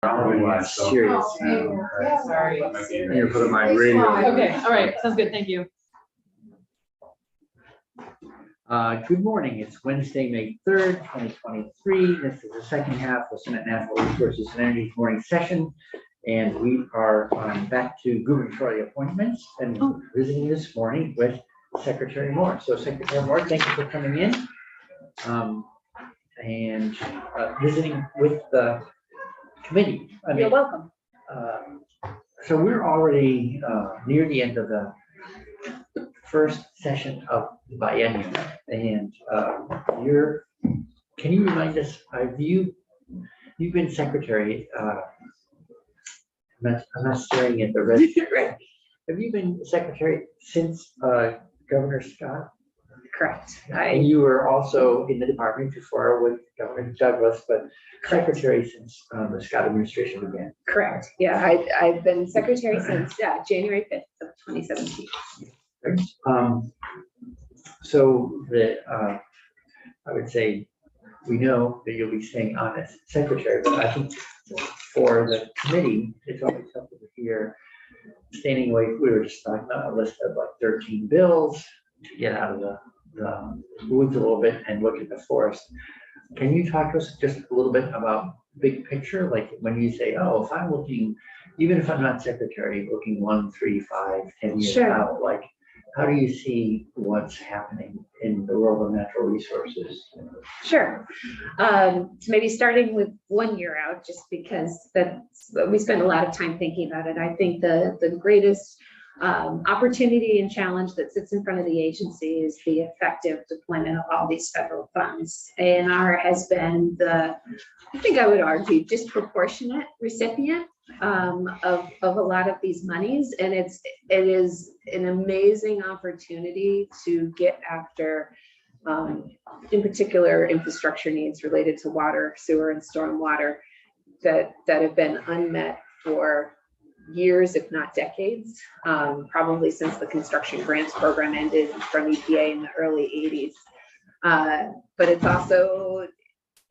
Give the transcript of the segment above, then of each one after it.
Serious. Sorry. I'm gonna put my radio. Okay, all right, sounds good, thank you. Good morning. It's Wednesday, May 3rd, 2023. This is the second half of Senate Natural Resources and Energy morning session. And we are back to gubernatorial appointments and visiting this morning with Secretary Moore. So Secretary Moore, thank you for coming in and visiting with the committee. You're welcome. So we're already near the end of the first session of the biennium, and can you remind us, you've been secretary, I'm not staring at the register, right? Have you been secretary since Governor Scott? Correct. And you were also in the department before with Governor Douglas, but secretary since the Scott administration began. Correct. Yeah, I've been secretary since January 5th of 2017. So I would say we know that you'll be staying on as secretary, but I think for the committee, it's always helpful to hear standing away. We were just talking about a list of like 13 bills to get out of the woods a little bit and look at the forest. Can you talk to us just a little bit about big picture? Like when you say, oh, if I'm looking, even if I'm not secretary, looking 1, 3, 5, 10 years out, like how do you see what's happening in the world of natural resources? Sure. So maybe starting with 1 year out, just because we spend a lot of time thinking about it. I think the greatest opportunity and challenge that sits in front of the agency is the effective deployment of all these federal funds. ANR has been I think I would argue, disproportionate recipient of a lot of these monies, and it is an amazing opportunity to get after, in particular, infrastructure needs related to water, sewer, and stormwater that have been unmet for years, if not decades, probably since the construction grants program ended from EPA in the early 80s. But it's also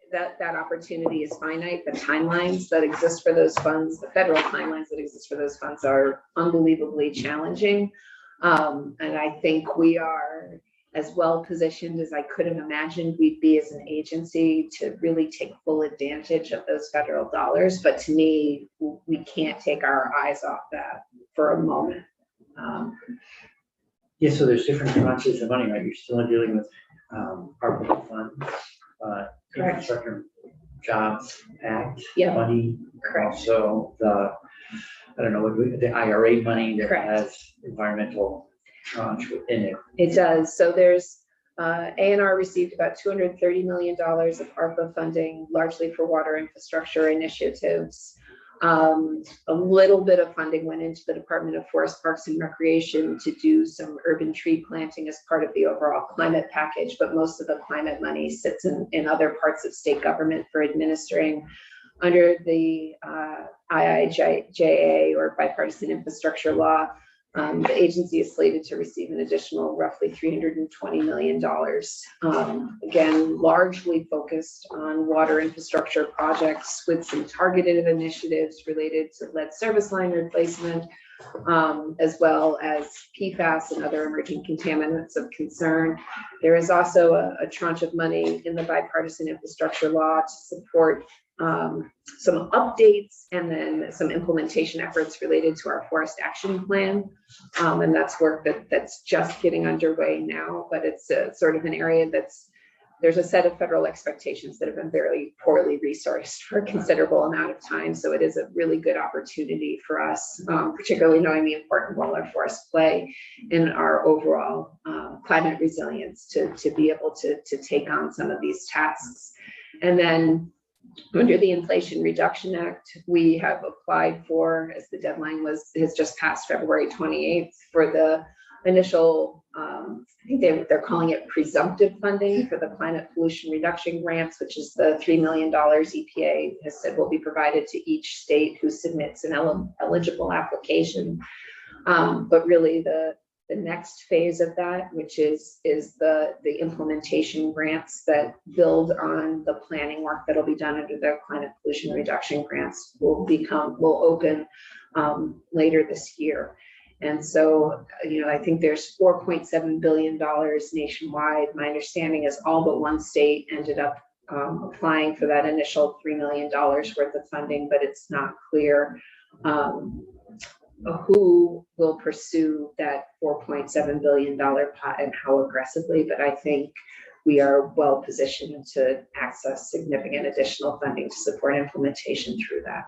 that opportunity is finite. The timelines that exist for those funds, the federal timelines that exist for those funds are unbelievably challenging. And I think we are as well positioned as I could have imagined we'd be as an agency to really take full advantage of those federal dollars. But to me, we can't take our eyes off that for a moment. Yeah, so there's different tranches of money, right? You're still dealing with ARPA funds, Infrastructure Jobs Act money. Correct. Also the IRA money that has environmental tranche within it. It does. So there's ANR received about $230 million of ARPA funding, largely for water infrastructure initiatives. A little bit of funding went into the Department of Forest, Parks, and Recreation to do some urban tree planting as part of the overall climate package, but most of the climate money sits in other parts of state government for administering under the IIJA, or Bipartisan Infrastructure Law. The agency is slated to receive an additional roughly $320 million, again, largely focused on water infrastructure projects with some targeted initiatives related to lead service line replacement, as well as PFAS and other emerging contaminants of concern. There is also a tranche of money in the Bipartisan Infrastructure Law to support some updates and then some implementation efforts related to our forest action plan. And that's work that's just getting underway now, but it's sort of an area there's a set of federal expectations that have been very poorly resourced for a considerable amount of time. So it is a really good opportunity for us, particularly knowing the important role our forests play in our overall climate resilience to be able to take on some of these tasks. And then under the Inflation Reduction Act, we have applied for, as the deadline has just passed February 28th, for the initial, I think they're calling it presumptive funding for the climate pollution reduction grants, which is the $3 million EPA has said will be provided to each state who submits an eligible application. But really the the next phase of that, which is the implementation grants that build on the planning work that'll be done under the climate pollution reduction grants will open later this year. And so, I think there's $4.7 billion nationwide. My understanding is all but one state ended up applying for that initial $3 million worth of funding, but it's not clear who will pursue that $4.7 billion pot and how aggressively. But I think we are well positioned to access significant additional funding to support implementation through that.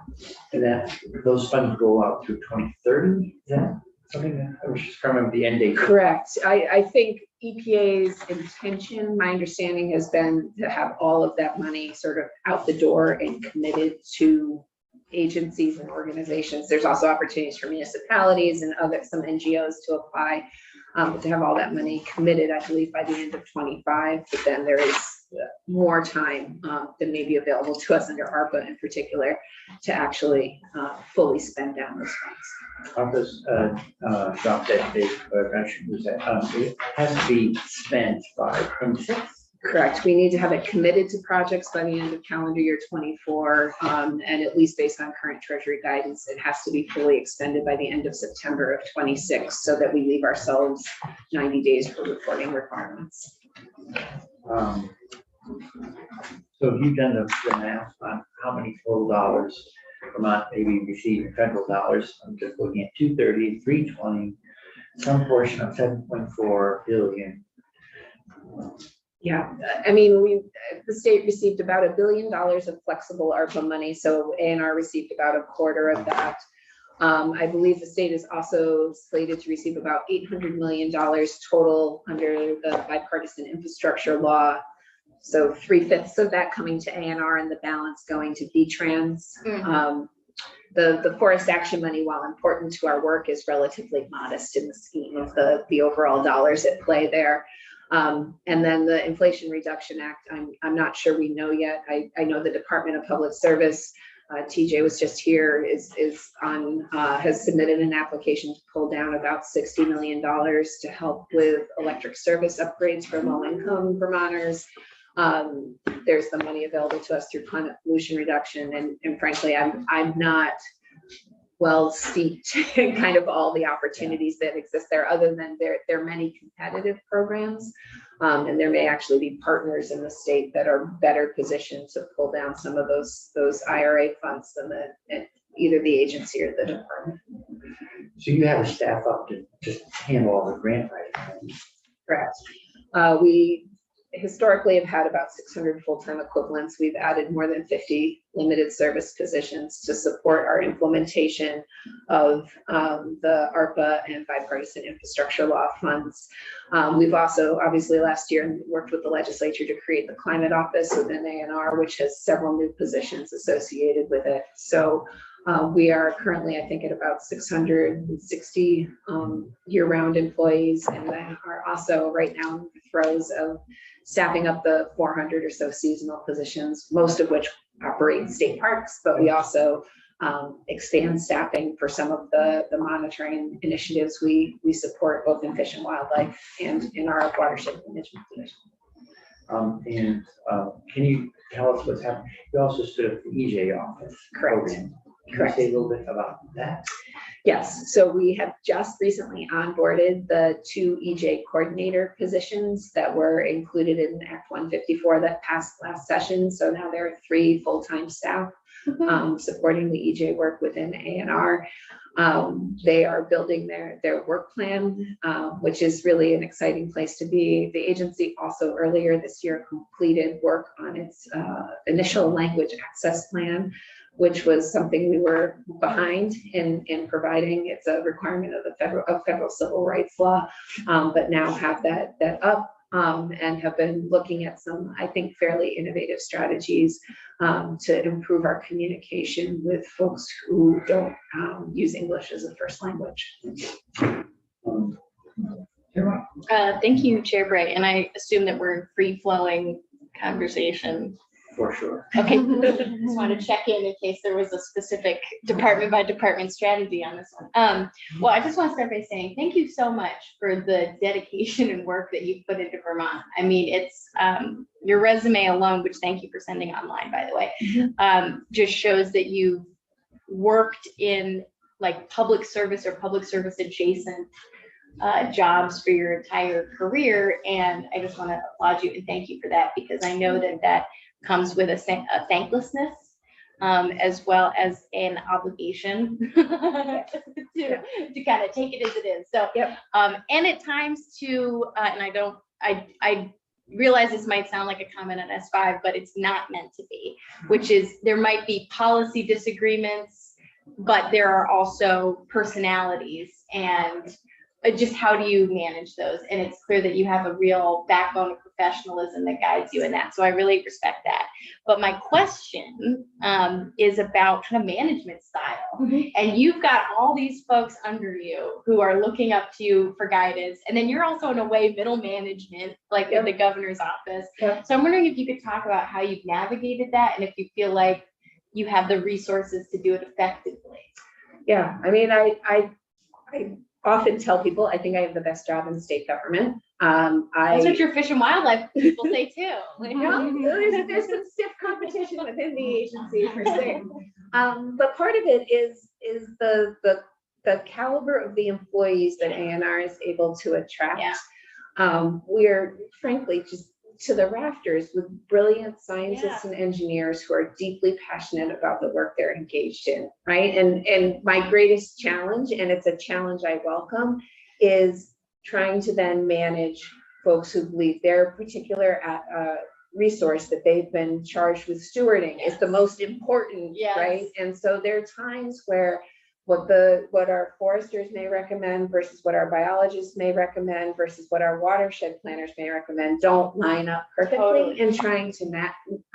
And that those funds go out through 2030. Is that something that I was just remember the end date? Correct. I think EPA's intention, my understanding has been to have all of that money sort of out the door and committed to agencies and organizations. There's also opportunities for municipalities and some NGOs to apply, but to have all that money committed, I believe, by the end of 25. But then there is more time than may be available to us under ARPA in particular to actually fully spend down those funds. ARPA's drop dead date, it has to be spent by 26. Correct. We need to have it committed to projects by the end of calendar year 24, and at least based on current Treasury guidance, it has to be fully expended by the end of September of 26, so that we leave ourselves 90 days for reporting requirements. So have you done the math on how many total dollars Vermont maybe receiving federal dollars? I'm just looking at 230, 320, some portion of 7.4 billion. Yeah, I mean, the state received about $1 billion of flexible ARPA money, so ANR received about a quarter of that. I believe the state is also slated to receive about $800 million total under the bipartisan infrastructure law. So 3/5 of that coming to ANR and the balance going to VTrans. The forest action money, while important to our work, is relatively modest in the scheme of the overall dollars at play there. And then the Inflation Reduction Act, I'm not sure we know yet. I know the Department of Public Service, TJ was just here, has submitted an application to pull down about $60 million to help with electric service upgrades for low-income Vermonters. There's the money available to us through climate pollution reduction, and frankly, I'm not well steeped in kind of all the opportunities that exist there, other than there are many competitive programs, and there may actually be partners in the state that are better positioned to pull down some of those IRA funds than either the agency or the department. So you have a staff up to just handle all the grant writing? Correct. We historically have had about 600 full-time equivalents. We've added more than 50 limited service positions to support our implementation of the ARPA and bipartisan infrastructure law funds. We've also, obviously, last year worked with the legislature to create the climate office within ANR, which has several new positions associated with it. So we are currently, I think, at about 660 year-round employees, and then are also right now in the throes of staffing up the 400 or so seasonal positions, most of which operate in state parks, but we also expand staffing for some of the monitoring initiatives we support both in Fish and Wildlife and in our watershed management division. Can you tell us what's happening? You also stood up the EJ office. Correct. Program. Can Correct. you say a little bit about that? Yes, so we have just recently onboarded the 2 EJ coordinator positions that were included in Act 154 that passed last session. So now there are 3 full-time staff supporting the EJ work within ANR. They are building their work plan, which is really an exciting place to be. The agency also earlier this year completed work on its initial language access plan, which was something we were behind in providing. It's a requirement of the federal civil rights law, but now have that up and have been looking at some, I think, fairly innovative strategies to improve our communication with folks who don't use English as a first language. Thank you, Chair Bright. And I assume that we're in free-flowing conversation. for sure. Okay, just wanted to check in case there was a specific department by department strategy on this one. Well, I just want to start by saying thank you so much for the dedication and work that you've put into Vermont. I mean, it's your resume alone, which thank you for sending online, by the way, just shows that you've worked in like public service or public service adjacent jobs for your entire career. And I just want to applaud you and thank you for that, because I know that that comes with a thanklessness as well as an obligation to kind of take it as it is. So, and at times too, and I realize this might sound like a comment on S5, but it's not meant to be, which is there might be policy disagreements, but there are also personalities, and just how do you manage those? And it's clear that you have a real backbone of professionalism that guides you in that. So I really respect that. But my question is about kind of management style. And you've got all these folks under you who are looking up to you for guidance. And then you're also in a way middle management, like in the governor's office. So I'm wondering if you could talk about how you've navigated that and if you feel like you have the resources to do it effectively. Yeah, I mean, I often tell people I think I have the best job in state government. That's what your Fish and Wildlife people say too. There's some stiff competition within the agency for sure. But part of it is the caliber of the employees that ANR is able to attract. We're frankly just to the rafters with brilliant scientists and engineers who are deeply passionate about the work they're engaged in, right? And my greatest challenge, and it's a challenge I welcome, is trying to then manage folks who believe their particular resource that they've been charged with stewarding is the most important, right? And so there are times where what our foresters may recommend versus what our biologists may recommend versus what our watershed planners may recommend don't line up perfectly in trying to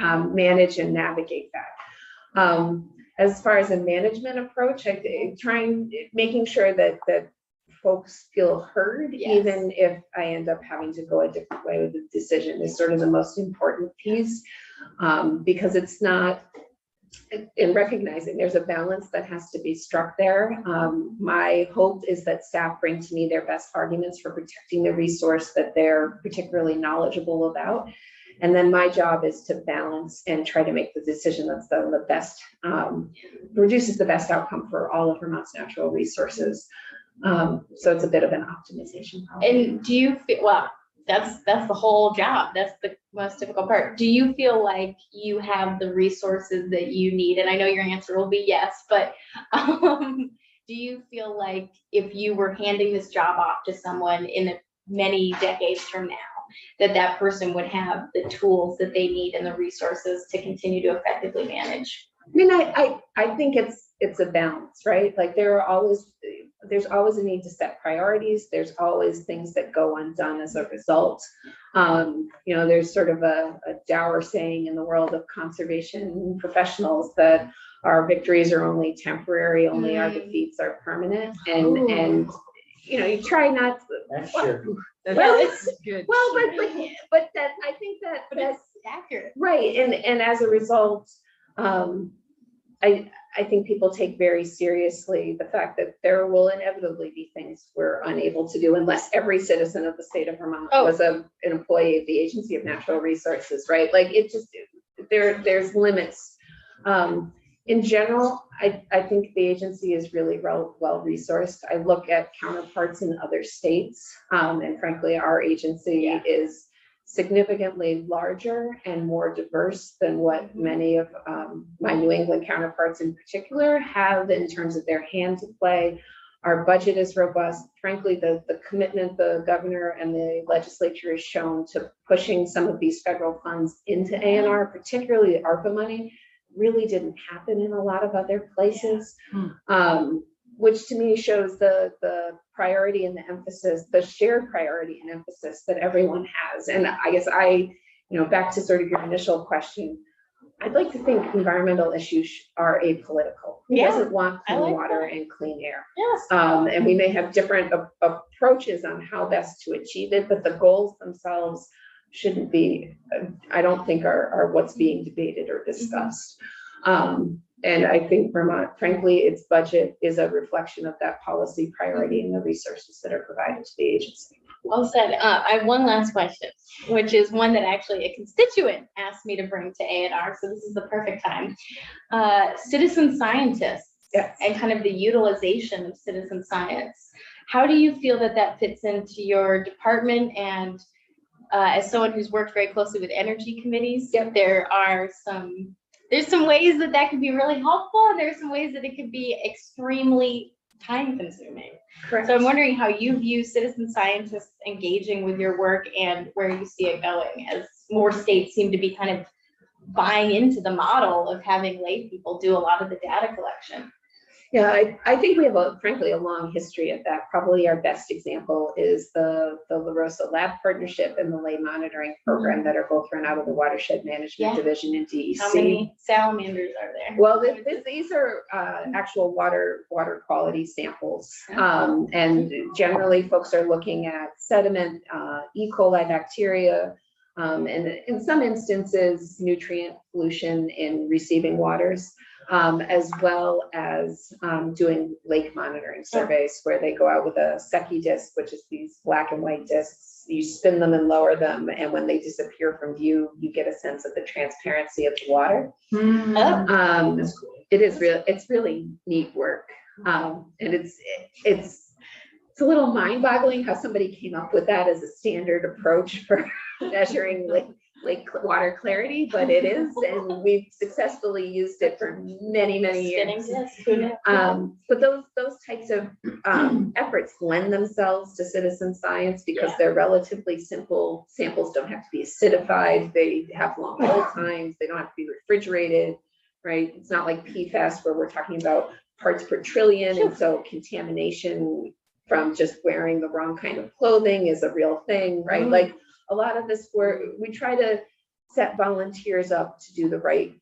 manage and navigate that. As far as a management approach, making sure that folks feel heard, even if I end up having to go a different way with the decision, is sort of the most important piece, because it's not, in recognizing there's a balance that has to be struck there. My hope is that staff bring to me their best arguments for protecting the resource that they're particularly knowledgeable about. And then my job is to balance and try to make the decision that's the best, produces the best outcome for all of Vermont's natural resources. So it's a bit of an optimization problem. And do you feel, well, that's the whole job. That's the most difficult part. Do you feel like you have the resources that you need? And I know your answer will be yes, but do you feel like if you were handing this job off to someone in many decades from now, that person would have the tools that they need and the resources to continue to effectively manage? I mean, I think it's a balance, right? Like there's always a need to set priorities. There's always things that go undone as a result. There's sort of a dour saying in the world of conservation professionals that our victories are only temporary, only our defeats are permanent. And you try not to. That's true. That's good. Well, but that I think that's accurate, right. And as a result, I think people take very seriously the fact that there will inevitably be things we're unable to do unless every citizen of the state of Vermont was an employee of the Agency of Natural Resources, right? Like it just, there's limits. In general, I think the agency is really well resourced. I look at counterparts in other states, and frankly, our agency is significantly larger and more diverse than what many of my New England counterparts in particular have in terms of their hand to play. Our budget is robust. Frankly, the commitment the governor and the legislature has shown to pushing some of these federal funds into ANR, particularly the ARPA money, really didn't happen in a lot of other places. Which to me shows the priority and the emphasis, the shared priority and emphasis that everyone has. And I guess back to sort of your initial question, I'd like to think environmental issues are apolitical. Who doesn't want clean water and clean air? Yes. And we may have different approaches on how best to achieve it, but the goals themselves shouldn't be, I don't think are what's being debated or discussed. And I think Vermont, frankly, its budget is a reflection of that policy priority and the resources that are provided to the agency. Well said. I have one last question, which is one that actually a constituent asked me to bring to A&R, so this is the perfect time. Citizen scientists. Yes. And kind of the utilization of citizen science. How do you feel that that fits into your department? And as someone who's worked very closely with energy committees, there's some ways that that could be really helpful, and there's some ways that it could be extremely time consuming. Correct. So I'm wondering how you view citizen scientists engaging with your work and where you see it going, as more states seem to be kind of buying into the model of having lay people do a lot of the data collection. Yeah, I think we have frankly a long history of that. Probably our best example is the La Rosa Lab Partnership and the Lay Monitoring Program that are both run out of the Watershed Management Division in DEC. How many salamanders are there? Well, these are actual water quality samples. And generally folks are looking at sediment, E. coli bacteria, and in some instances, nutrient pollution in receiving waters. As well as doing lake monitoring surveys where they go out with a Secchi disc, which is these black and white discs. You spin them and lower them, and when they disappear from view, you get a sense of the transparency of the water. That's cool. It's really neat work, and it's a little mind-boggling how somebody came up with that as a standard approach for measuring lake water clarity, but it is, and we've successfully used it for many years. But those types of efforts lend themselves to citizen science because they're relatively simple. Samples don't have to be acidified. They have long hold times. They don't have to be refrigerated, right? It's not like PFAS where we're talking about parts per trillion, and so contamination from just wearing the wrong kind of clothing is a real thing, right? Like a lot of this work, we try to set volunteers up to do the right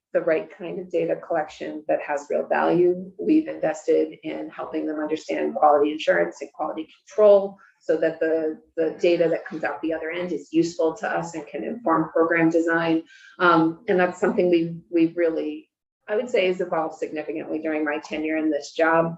kind of data collection that has real value. We've invested in helping them understand quality assurance and quality control so that the data that comes out the other end is useful to us and can inform program design. And that's something we've really, I would say, has evolved significantly during my tenure in this job.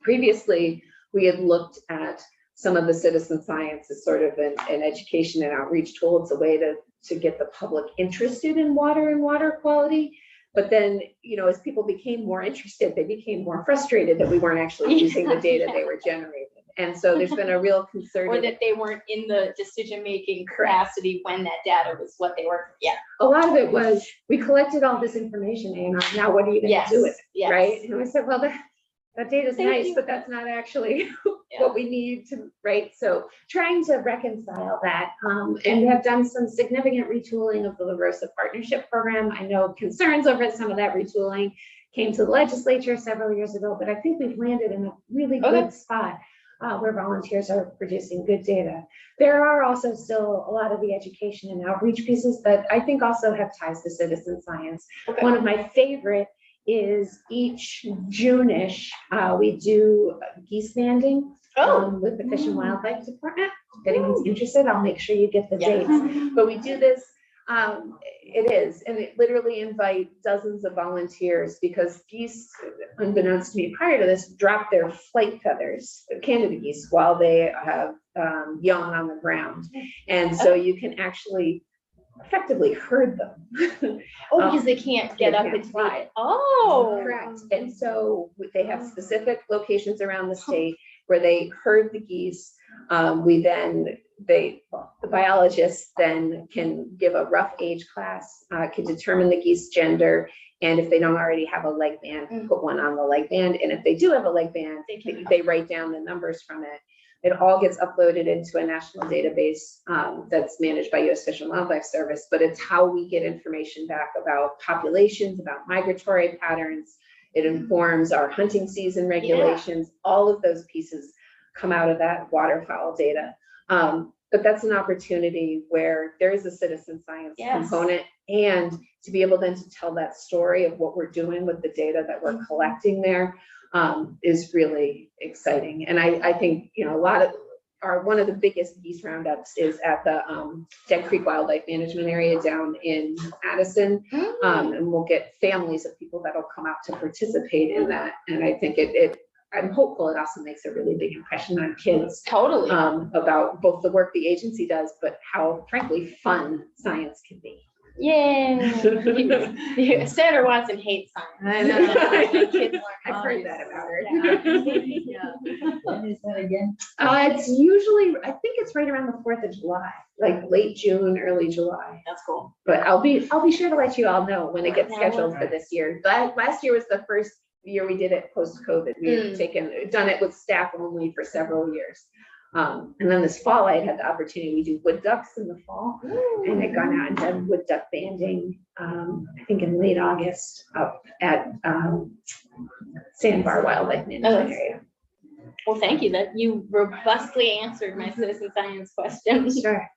Previously, we had looked at some of the citizen science as sort of an education and outreach tool. It's a way to get the public interested in water and water quality. But then, as people became more interested, they became more frustrated that we weren't actually using the data they were generating. And so there's been a real concerted. Or that they weren't in the decision-making capacity when that data was what they were. Yeah. A lot of it was, we collected all this information, and now what are you going to do with it? Right. And I said, well, that data is nice, but that's not actually what we need to, right? So trying to reconcile that, and we have done some significant retooling of the La Rosa Partnership Program. I know concerns over some of that retooling came to the legislature several years ago, but I think we've landed in a really good spot where volunteers are producing good data. There are also still a lot of the education and outreach pieces that I think also have ties to citizen science. One of my favorite is each June-ish, we do geese banding with the Fish and Wildlife Department. If anyone's interested, I'll make sure you get the dates. But we do this, and it literally invite dozens of volunteers because geese, unbeknownst to me prior to this, drop their flight feathers, Canada geese, while they have young on the ground. And so you can actually effectively herd them. Because they can't get up and fly. Correct. And so they have specific locations around the state where they herd the geese. The biologists then can give a rough age class, can determine the geese gender, and if they don't already have a leg band, put one on the leg band. And if they do have a leg band, they write down the numbers from it. It all gets uploaded into a national database that's managed by U.S. Fish and Wildlife Service, but it's how we get information back about populations, about migratory patterns. It informs our hunting season regulations. All of those pieces come out of that waterfowl data. But that's an opportunity where there is a citizen science component, and to be able then to tell that story of what we're doing with the data that we're collecting there is really exciting. And I think, one of the biggest geese roundups is at the Dead Creek Wildlife Management Area down in Addison. And we'll get families of people that'll come out to participate in that. And I think I'm hopeful it also makes a really big impression on kids Totally. about both the work the agency does, but how frankly fun science can be. Yay. Senator Watson hates science. I know. Kids learn I've heard that about her. Yeah. When is that again? It's usually, I think it's right around the 4th of July, like late June, early July. That's cool. But I'll be sure to let you all know when it gets Yeah, scheduled for this year. But last year was the first year we did it post-COVID. We had done it with staff only for several years. And then this fall, I had the opportunity, we do wood ducks in the fall, and I'd gone out and done wood duck banding, I think in late August up at Sandbar Wildlife Management Area. Well, thank you. That you robustly answered my citizen science question. Sure.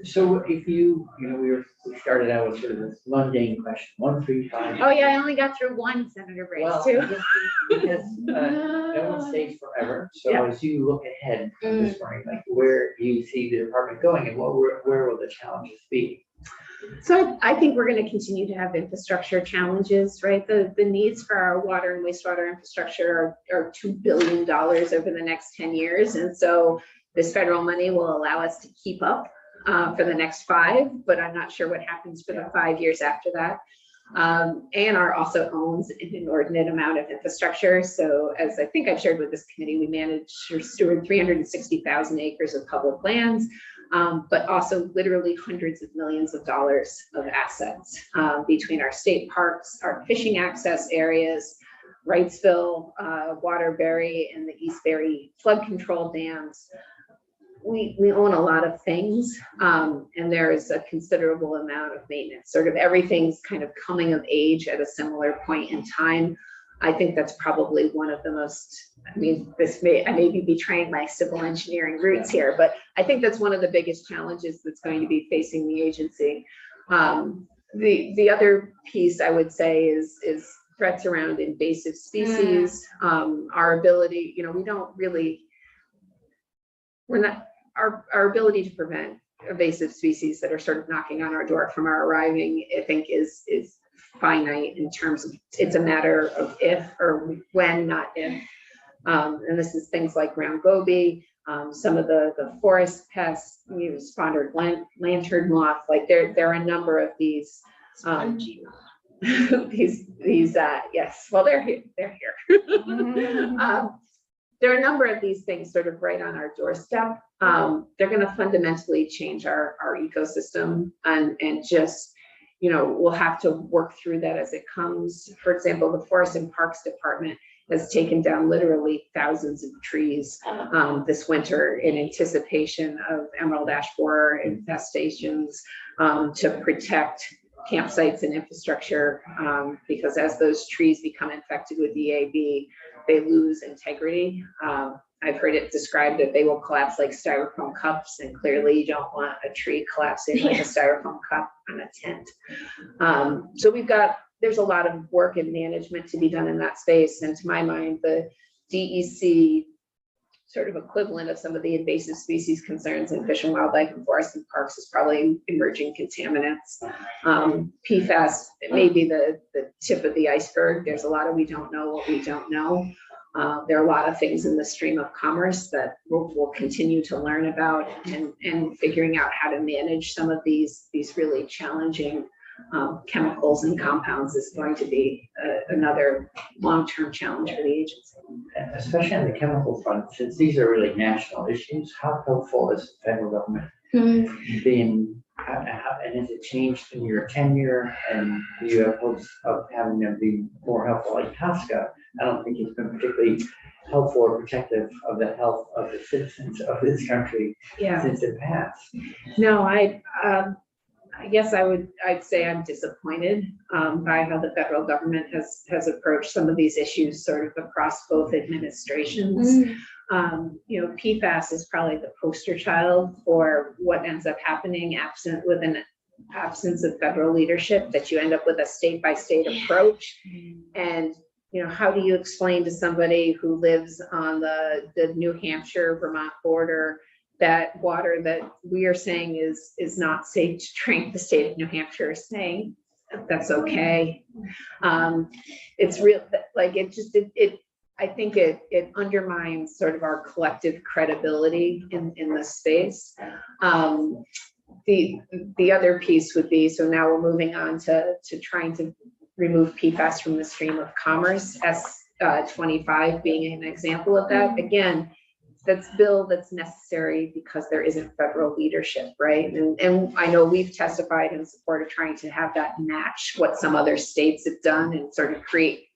So if we started out with sort of this mundane question, 1, 3, 5. Oh, yeah, I only got through one, Senator Brace, Well, too. because no one stays forever. So Yeah. as you look ahead this morning, like where do you see the department going and where will the challenges be? So I think we're going to continue to have infrastructure challenges, right? The needs for our water and wastewater infrastructure are $2 billion over the next 10 years. And so this federal money will allow us to keep up for the next 5, but I'm not sure what happens for the 5 years after that. ANR also owns an inordinate amount of infrastructure. So as I think I've shared with this committee, we manage or steward 360,000 acres of public lands, but also literally hundreds of millions of dollars of assets between our state parks, our fishing access areas, Wrightsville, Waterbury, and the Eastbury flood control dams. We own a lot of things, and there is a considerable amount of maintenance. Sort of everything's kind of coming of age at a similar point in time. I think that's probably one of the most, I may be betraying my civil engineering roots here, but I think that's one of the biggest challenges that's going to be facing the agency. The other piece I would say is threats around invasive species. Our ability, our ability to prevent invasive species that are sort of knocking on our door from our arriving, I think is finite in terms of, it's a matter of if or when, not if. And this is things like round goby, some of the forest pests, spotted lantern moth, like there are a number of these, yes, well, they're here. There are a number of these things sort of right on our doorstep. They're going to fundamentally change our ecosystem and just, we'll have to work through that as it comes. For example, the Forest and Parks Department has taken down literally thousands of trees this winter in anticipation of emerald ash borer infestations to protect campsites and infrastructure, because as those trees become infected with EAB, they lose integrity. I've heard it described that they will collapse like styrofoam cups, and clearly you don't want a tree collapsing like a styrofoam cup on a tent. So there's a lot of work and management to be done in that space. And to my mind, the DEC sort of equivalent of some of the invasive species concerns in Fish and Wildlife and Forests and Parks is probably emerging contaminants. PFAS, it may be the tip of the iceberg. There's a lot of we don't know what we don't know. There are a lot of things in the stream of commerce that we'll continue to learn about, and figuring out how to manage some of these really challenging chemicals and compounds is going to be another long-term challenge for the agency. Especially on the chemical front, since these are really national issues, how helpful is the federal government being, and has it changed in your tenure, and do you have hopes of having them be more helpful? Like TSCA, I don't think it's been particularly helpful or protective of the health of the citizens of this country since it passed. No, I guess I'd say I'm disappointed by how the federal government has approached some of these issues sort of across both administrations. PFAS is probably the poster child for what ends up happening with an absence of federal leadership, that you end up with a state by state approach. And how do you explain to somebody who lives on the New Hampshire, Vermont border that water that we are saying is not safe to drink, the state of New Hampshire is saying that's okay. It's real, like, I think it undermines sort of our collective credibility in this space. The other piece would be, so now we're moving on to trying to remove PFAS from the stream of commerce, S25 being an example of that. Again, that's bill that's necessary because there isn't federal leadership, right? And I know we've testified in support of trying to have that match what some other states have done and sort of create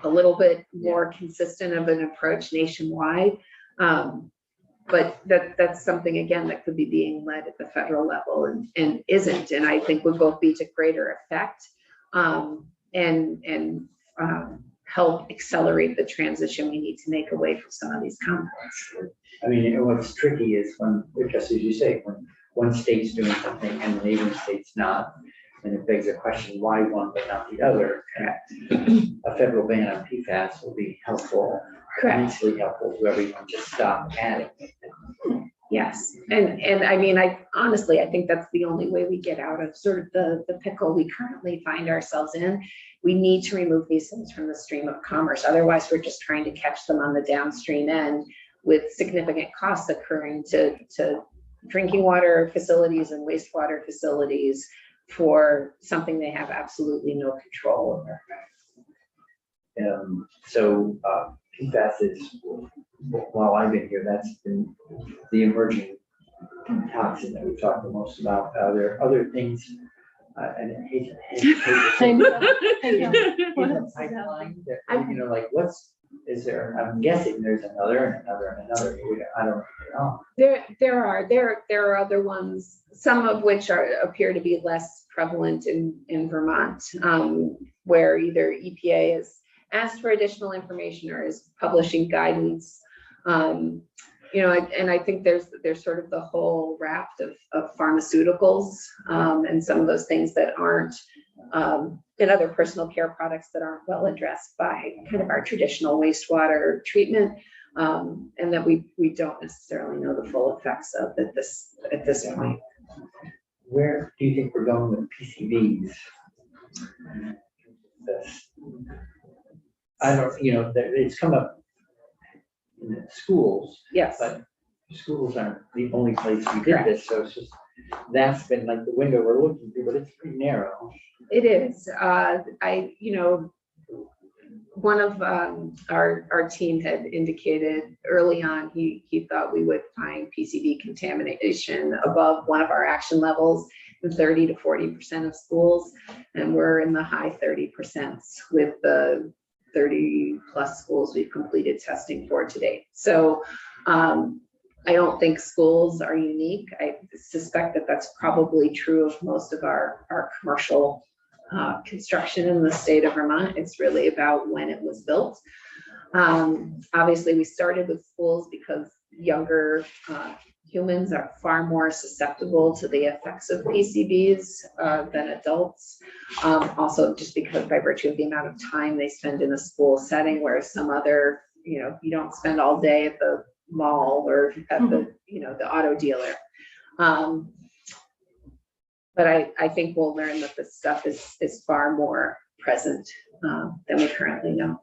a little bit more consistent of an approach nationwide. But that's something, again, that could be being led at the federal level and isn't, and I think would both be to greater effect and help accelerate the transition we need to make away from some of these conflicts. I mean, and what's tricky is when, just as you say, when one state's doing something and the neighboring state's not, and it begs the question, why one but not the other? And a federal ban on PFAS will be helpful, immensely helpful to everyone to stop adding it. Yes, and I mean, I honestly think that's the only way we get out of sort of the pickle we currently find ourselves in. We need to remove these things from the stream of commerce. Otherwise, we're just trying to catch them on the downstream end with significant costs occurring to drinking water facilities and wastewater facilities for something they have absolutely no control over. So PFAS is, while I've been here, that's been the emerging toxin that we've talked the most about. There are other things, and I hate I know. in the pipeline that, like is there? I'm guessing there's another and another and another. I don't know. There are other ones, some of which appear to be less prevalent in Vermont, where either EPA has asked for additional information or is publishing guidance. And I think there's sort of the whole raft of pharmaceuticals and some of those things that aren't and other personal care products that aren't well addressed by kind of our traditional wastewater treatment, and that we don't necessarily know the full effects of at this point. Where do you think we're going with PCBs? I don't, it's come up in the schools, Yes. but schools aren't the only place we did this, so it's just, that's been like the window we're looking through, but it's pretty narrow. It is. One of our team had indicated early on, he thought we would find PCB contamination above one of our action levels in 30 to 40% of schools, and we're in the high 30% with the 30 plus schools we've completed testing for to date. So I don't think schools are unique. I suspect that that's probably true of most of our commercial construction in the state of Vermont. It's really about when it was built. Obviously, we started with schools because younger humans are far more susceptible to the effects of PCBs than adults. Also, just because by virtue of the amount of time they spend in a school setting, whereas some other, you don't spend all day at the mall or at the, the auto dealer. But I think we'll learn that this stuff is far more present than we currently know.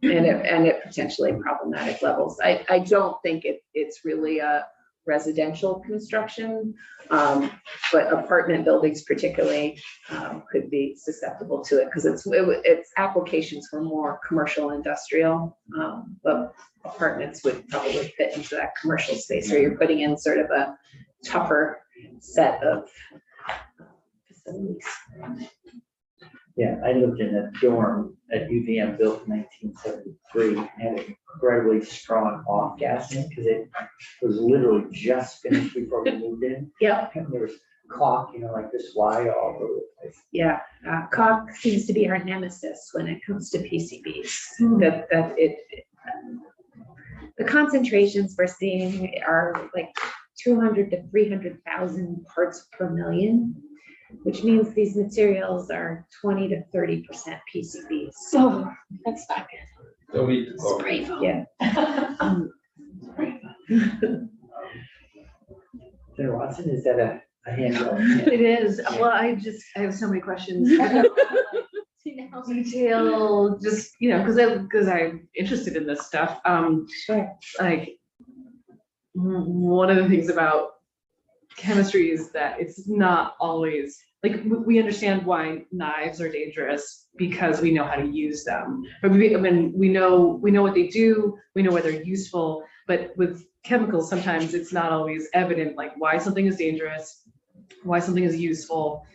And at potentially problematic levels. I don't think it's really a residential construction, but apartment buildings particularly could be susceptible to it because its applications were more commercial industrial, but apartments would probably fit into that commercial space where you're putting in sort of a tougher set of facilities. Yeah, I lived in a dorm at UVM built in 1973, had an incredibly strong off gassing because it was literally just finished before we moved in. Yep. And there was caulk, like this wide all over the place. Yeah, caulk seems to be our nemesis when it comes to PCBs. The concentrations we're seeing are like 200 to 300,000 parts per million. which means these materials are 20 to 30% PCBs. So that's not good. So we, Spray foam. Yeah. Senator Watson, is that a handle? It is. Well, I have so many questions. Detail, just, because I'm interested in this stuff. Sure. Like, one of the things about chemistry is that it's not always, like, we understand why knives are dangerous because we know how to use them. But we know what they do, we know why they're useful, but with chemicals, sometimes it's not always evident, like why something is dangerous, why something is useful.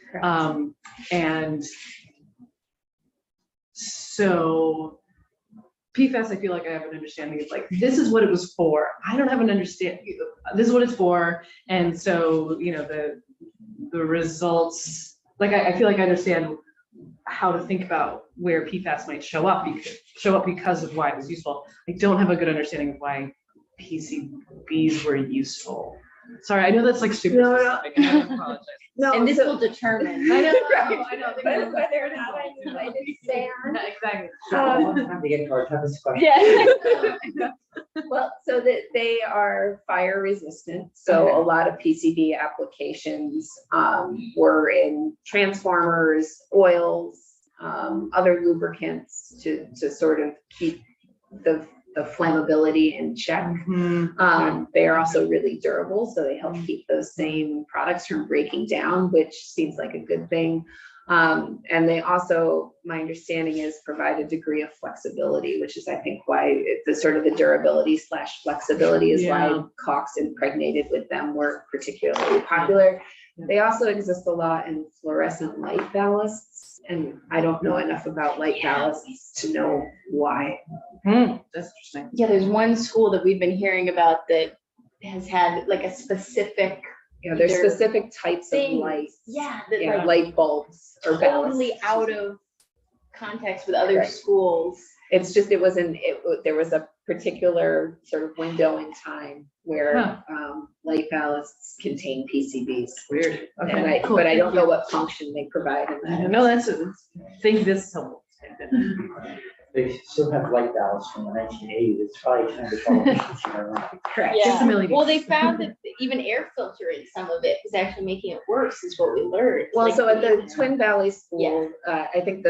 And so PFAS, I feel like I have an understanding of, like, this is what it was for. I don't have an understanding, this is what it's for. And so, the results, like, I feel like I understand how to think about where PFAS might show up because of why it was useful. I don't have a good understanding of why PCBs were useful. Sorry, I know that's like super No, no. specific, and I apologize. No, And this so- will determine. I know. Whether or not I invited Sam. Exactly. Time to get to our toughest question. Yeah. Well, so that they are fire resistant. So Okay. a lot of PCB applications were in transformers, oils, other lubricants to sort of keep the flammability in check. They are also really durable, so they help keep those same products from breaking down, which seems like a good thing. And they also, my understanding is, provide a degree of flexibility, which is, I think, why the sort of the durability / flexibility is why Yeah. caulks impregnated with them were particularly popular. Yeah. They also exist a lot in fluorescent light ballasts, and I don't know enough about light ballasts to know why. That's interesting. Yeah, there's one school that we've been hearing about that has had like a specific There's Either specific types of thing. lights. Yeah, that Yeah, like light bulbs or totally ballasts. out of context with other Right. schools. It's just, there was a particular sort of window in time where light ballasts contain PCBs. Weird. And Okay, cool. but I don't Thank know you. what function they provide in that. No, think this is helpful. They still have light valves from the 1980s. It's probably time to call efficiency around. Correct. Just a Yeah. millimeter. Well, they found that even air filter in some of it was actually making it worse, is what we learned. Well, Like, so at the Twin Valley School, Yeah. I think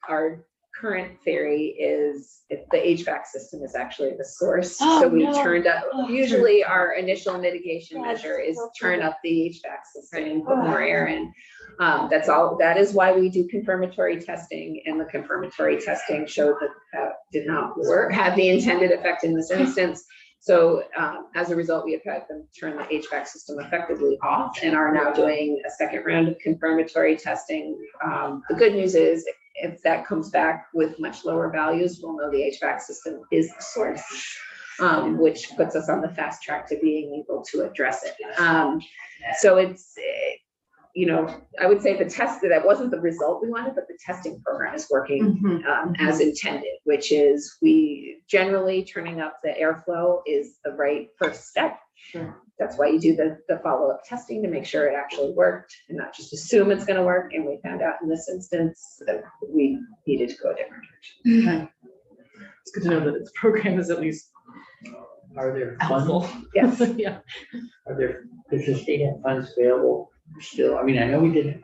our current theory is if the HVAC system is actually the source. Oh, So we no. turned up, Oh. usually our initial mitigation Yes, measure is so turn true. up the HVAC system and put Oh. more air in. That's all, that is why we do confirmatory testing, and the confirmatory testing showed that that did not have the intended effect in this instance. So as a result, we have had them turn the HVAC system effectively off and are now doing a second round of confirmatory testing. The good news is, if that comes back with much lower values, we'll know the HVAC system is the source, which puts us on the fast track to being able to address it. So it's, I would say that wasn't the result we wanted, but the testing program is working as intended, which is we generally turning up the airflow is the right first step. Sure. That's why you do the follow-up testing to make sure it actually worked and not just assume it's going to work. And we found out in this instance that we needed to go a different direction. Okay. It's good to know that its program is at least Are there helpful. funds, Yes. Yeah. does the state have funds available still? I mean, I know we did,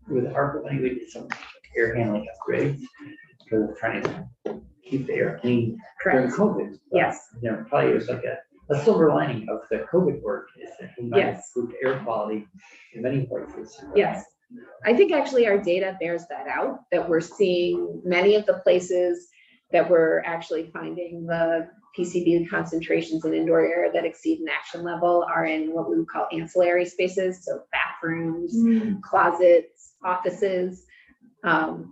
with ARPA money, we did some air handling upgrades because we're trying to keep the air clean during Correct. COVID. But, Yes. Probably it was like a silver lining of the COVID work is that we might have Yes. improved air quality in many places. Yes. I think actually our data bears that out, that we're seeing many of the places that we're actually finding the PCB concentrations in indoor air that exceed an action level are in what we would call ancillary spaces, so bathrooms, closets, offices,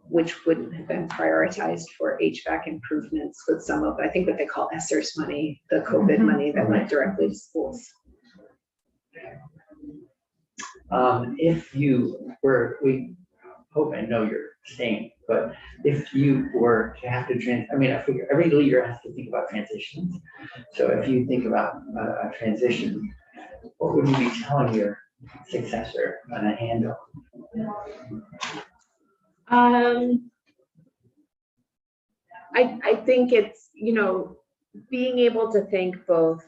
which wouldn't have been prioritized for HVAC improvements with some of, I think, what they call ESSERS money, the COVID money that went directly to schools. If you were, we hope and know you're staying, but if you were to have to I figure every leader has to think about transitions. So if you think about a transition, what would you be telling your successor on a handoff? I think it's, being able to think both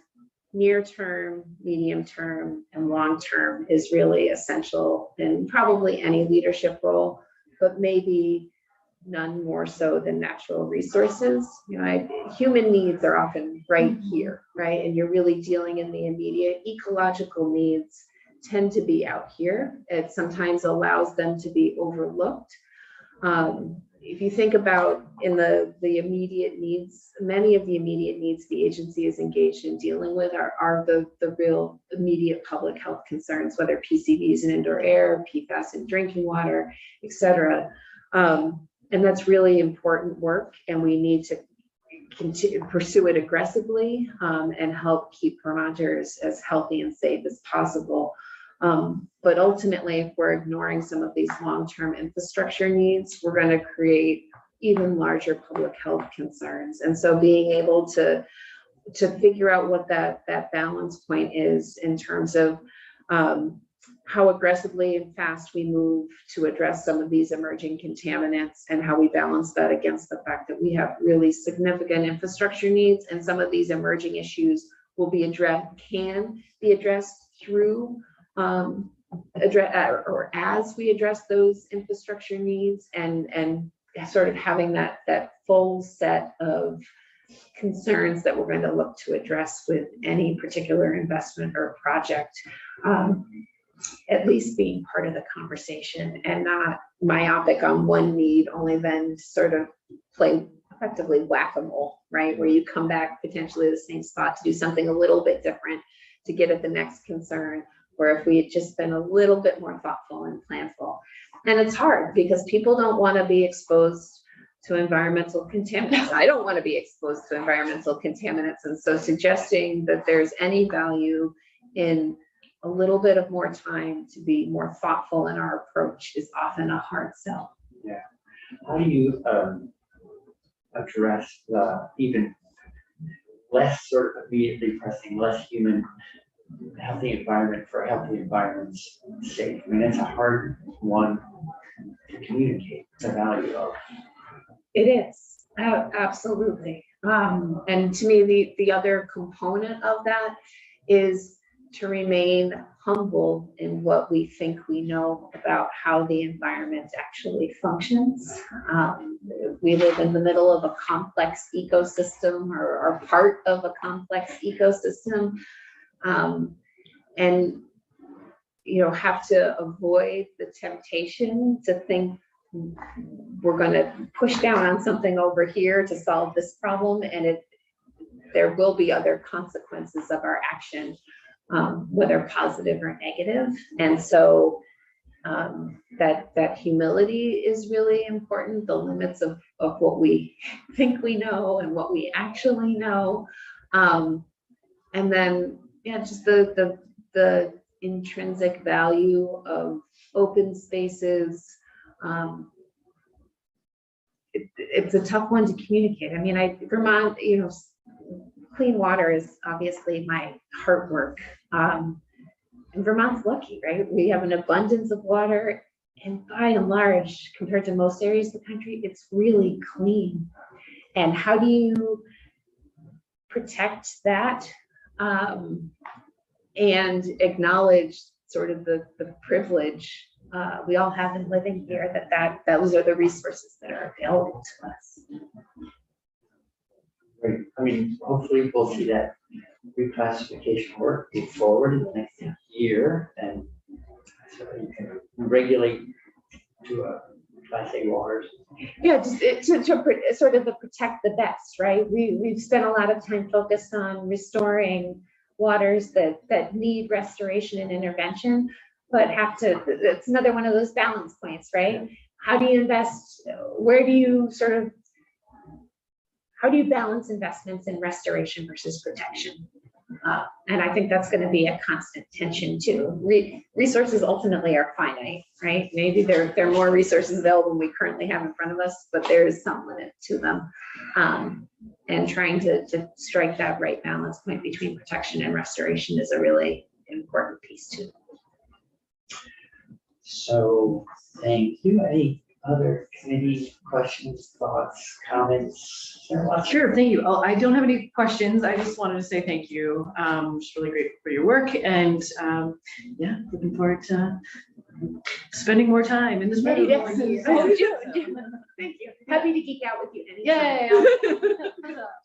near term, medium term, and long term is really essential in probably any leadership role, but maybe none more so than natural resources. Human needs are often right here, right? And you're really dealing in the immediate. Ecological needs tend to be out here. It sometimes allows them to be overlooked. If you think about in the immediate needs, many of the immediate needs the agency is engaged in dealing with are the real immediate public health concerns, whether PCBs in indoor air, PFAS in drinking water, et cetera. And that's really important work, and we need to continue pursue it aggressively and help keep Vermonters as healthy and safe as possible. But ultimately, if we're ignoring some of these long-term infrastructure needs, we're going to create even larger public health concerns. And so being able to figure out what that balance point is in terms of how aggressively and fast we move to address some of these emerging contaminants, and how we balance that against the fact that we have really significant infrastructure needs, and some of these emerging issues will be can be addressed through or as we address those infrastructure needs, and sort of having that full set of concerns that we're going to look to address with any particular investment or project, at least being part of the conversation and not myopic on one need, only then sort of play effectively whack-a-mole, right? Where you come back potentially the same spot to do something a little bit different to get at the next concern, or if we had just been a little bit more thoughtful and planful. And it's hard because people don't want to be exposed to environmental contaminants. I don't want to be exposed to environmental contaminants. And so suggesting that there's any value in a little bit of more time to be more thoughtful in our approach is often a hard sell. Yeah. How do you address the even less sort of immediately pressing, less human, healthy environment for healthy environment's sake? I mean, it's a hard one to communicate the value of. It is, absolutely. And to me, the other component of that is to remain humble in what we think we know about how the environment actually functions. We live in the middle of a complex ecosystem, or are part of a complex ecosystem, and have to avoid the temptation to think we're going to push down on something over here to solve this problem, and there will be other consequences of our action, whether positive or negative. And so that humility is really important, the limits of what we think we know and what we actually know. And then, just the intrinsic value of open spaces. It's a tough one to communicate. I mean, Vermont, clean water is obviously my heart work. And Vermont's lucky, right? We have an abundance of water, and by and large, compared to most areas of the country, it's really clean. And how do you protect that and acknowledge sort of the privilege we all have in living here, that those are the resources that are available to us. Right. I mean, hopefully we'll see that reclassification work move forward in the next year, and so you can regulate to a Class A waters. Yeah, just to sort of protect the best, right? We've spent a lot of time focused on restoring waters that need restoration and intervention, but it's another one of those balance points, right? How do you invest? How do you balance investments in restoration versus protection? And I think that's going to be a constant tension too. Resources ultimately are finite, right? Maybe there are more resources available than we currently have in front of us, but there is some limit to them. And trying to strike that right balance point between protection and restoration is a really important piece too. So, thank you. Any other committee questions, thoughts, comments? Sarah? Sure, thank you. Oh, I don't have any questions. I just wanted to say thank you. Just really grateful for your work and, yeah, looking forward to spending more time in this room. Yes. Thank you. Happy to geek out with you anytime. Yeah.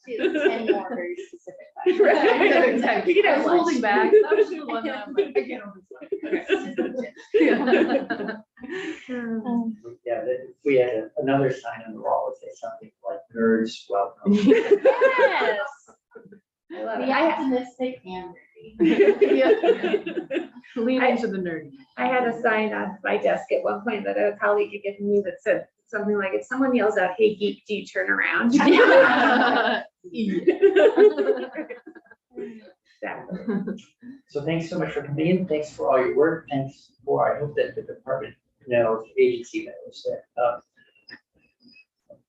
She has 10 more very specific questions. Right. Exactly. You can I have was lunch. holding back. That was the one that I'm like, I can't hold this one. Yeah, if we had another sign on the wall, would say something like nerds welcome. Yes. I love The it. I optimistic and nerdy. Lean into the nerdy. I had a sign on my desk at one point that a colleague had given me that said something like, if someone yells out, "Hey geek, do you turn around?" Exactly. So thanks so much for coming in. Thanks for all your work. Thanks for, I hope that the department knows, the agency knows that,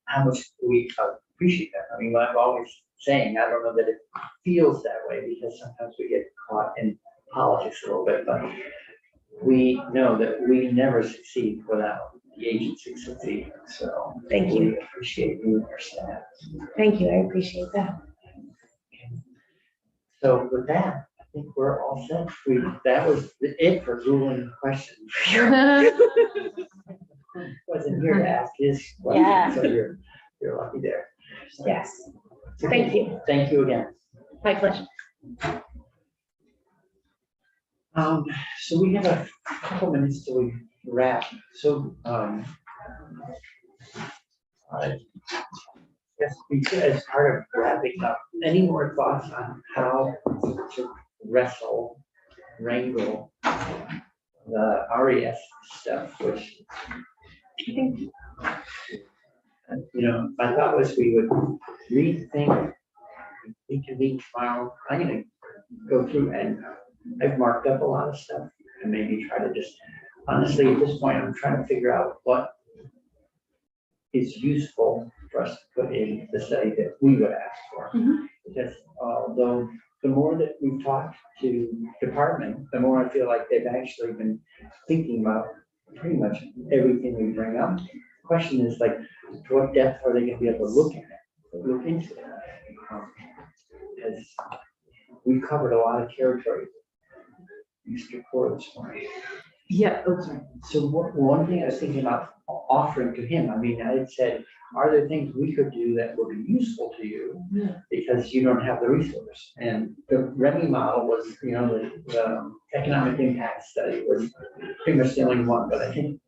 how much we appreciate that. I mean, I'm always saying, I don't know that it feels that way because sometimes we get caught in politics a little bit, but we know that we never succeed without the agency succeeding. So Thank you. we appreciate you and your staff. Thank you. I appreciate that. So with that, I think we're all set. That was it for grueling questions. Wasn't here to ask his Yeah. question, so you're lucky there. Yes. Thank you. Thank you again. My pleasure. So we have a couple minutes till we wrap. So, I guess we could, as part of wrapping up, any more thoughts on how to wrangle the RES stuff, which I think, my thought was we would read the thing, reconvene tomorrow. I'm gonna go through and I've marked up a lot of stuff and maybe try to just, honestly, at this point, I'm trying to figure out what is useful for us to put in the study that we would ask for. Mhm. Because although the more that we've talked to department, the more I feel like they've actually been thinking about pretty much everything we bring up. The question is like, to what depth are they gonna be able to look into it? Because we've covered a lot of territory. Mr. Core this morning. Yeah, okay. So one thing I was thinking about offering to him, I mean, I had said, are there things we could do that would be useful to you? Yeah. Because you don't have the resource. And the REMI model was, the economic impact study was pretty much the only one, but I think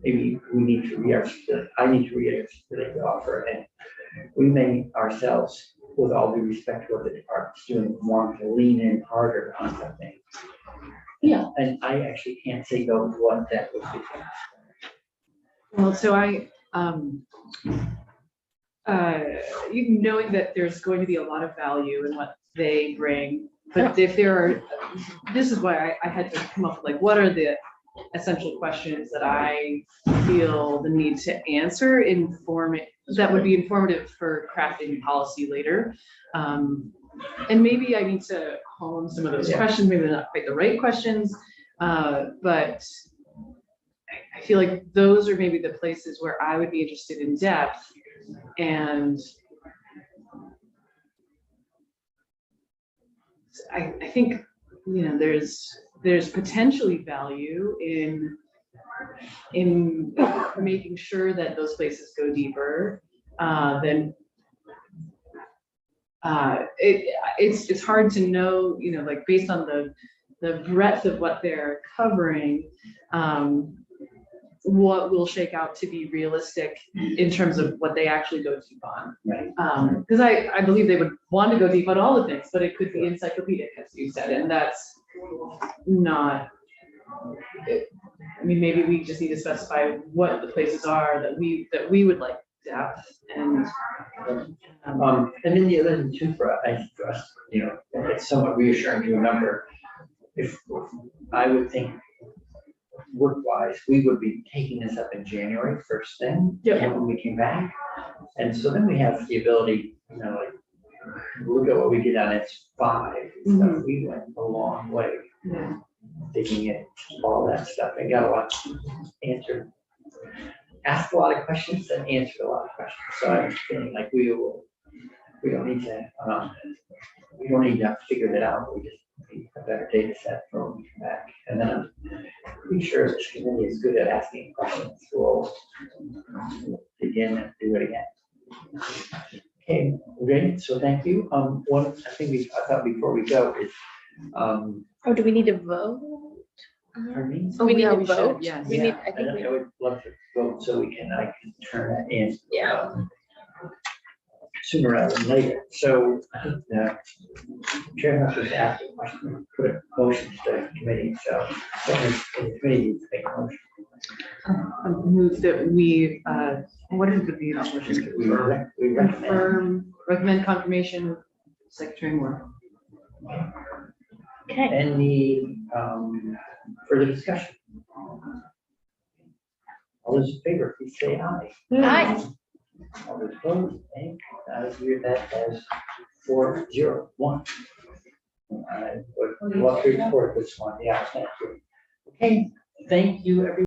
maybe we need to re-articulate, I need to re-articulate the offer, and we may ourselves, with all due respect to what the department's doing, want to lean in harder on something. Yeah. And I actually can't say no to what that would be. Well, so knowing that there's going to be a lot of value in what they bring, but if there are, this is why I had to come up with like, what are the essential questions that I feel the need to answer, that would be informative for crafting policy later. And maybe I need to hone some of those questions, maybe they're not quite the right questions, but I feel like those are maybe the places where I would be interested in depth. And I think, there's potentially value in making sure that those places go deeper than it's hard to know, like based on the breadth of what they're covering, what will shake out to be realistic in terms of what they actually go deep on. Right. Because I believe they would want to go deep on all the things, but it could be encyclopedic, as you said, and that's not. Maybe we just need to specify what the places are that we would like depth and. And then the other thing too for us, it's somewhat reassuring to remember, if I would think work-wise, we would be taking this up in January first thing, when we came back. And so then we have the ability, like, look at what we did on S5. Mhm. We went a long way. Yeah. digging in, all that stuff, and got a lot answered. Asked a lot of questions and answered a lot of questions, so I'm feeling like we don't need to figure that out, we just need a better data set for when we come back. And then I'm pretty sure this committee is good at asking questions, so we'll begin and do it again. Okay, great, so thank you. One thing I thought before we go is, Oh, do we need to vote? pardon me? We need yeah, to we should, vote? yes. We need, I I think we, would love to vote so I can turn that in. Yeah. Sooner rather than later. So I think the chair has to ask a question, put a motion to the committee, so the committee needs to make a motion. Move that we, what is the motion? We recommend. Recommend confirmation, Secretary Moore. okay. Any further discussion? All those in favor, please say aye. Aye. All those opposed, nay. I hear that as 401. I would love to report this one, yeah, thank you. Okay, thank you, everyone.